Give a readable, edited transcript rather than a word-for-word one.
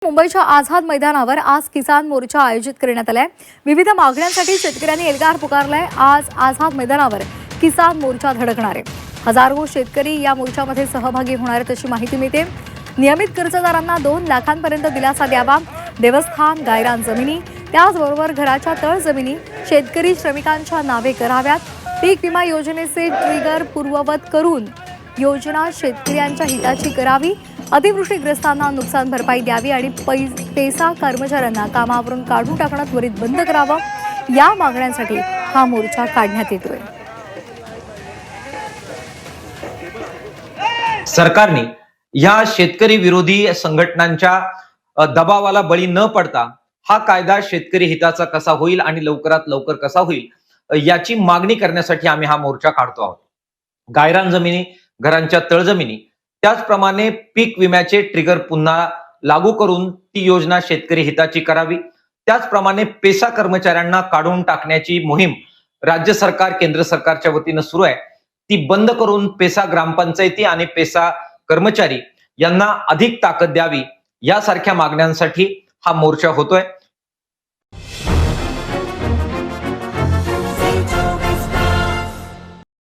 मुंबईच्या आझाद मैदानावर आज किसान मोर्चा आयोजित करण्यात आलाय। विविध मागण्यांसाठी शेतकऱ्यांनी एल्गार पुकारलाय। आज आझाद मैदानावर किसान मोर्चा धडकणार आहे। हजारो शेतकरी या मोर्चामध्ये सहभागी होणार आहेत अशी माहिती मिळते। नियमित कर्जदारांना 2 लाखांपर्यंत दिलासा द्यावा, देवस्थान गायरान जमिनी त्याचबरोबर घराच्या तळ जमिनी शेतकरी श्रमिकांच्या नावे कराव्यात। पीक विमा योजनेचे ट्रिगर पूर्ववत करून योजना शेतकऱ्यांच्या हिताची करावी। अतिवृष्टीग्रस्तांना नुकसान भरपाई द्यावी आणि पेसा कर्मचाऱ्यांना कामावरून काढून टाकणं त्वरित बंद करावं, या मागण्यांसाठी हा मोर्चा काढण्यात येतोय। सरकारने या शेतकरी विरोधी संघटनांच्या दबावाला बळी न पडता हा कायदा शेतकरी हिताचा कसा होईल आणि लवकरात लवकर कसा होईल याची मागणी करण्यासाठी आम्ही हा मोर्चा काढतो आहोत। गायरान जमिनी, घरांच्या तळजमिनी त्याचप्रमाणे पीक विम्याचे ट्रिगर पुन्हा लागू करून ती योजना शेतकरी हिताची करावी। त्याचप्रमाणे पेसा कर्मचाऱ्यांना काढून टाकण्याची मोहीम राज्य सरकार केंद्र सरकारच्या वतीने सुरू आहे, ती बंद करून पेसा ग्रामपंचायती आणि पेसा कर्मचारी यांना अधिक ताकद द्यावी, यासारख्या मागण्यांसाठी हा मोर्चा होतोय।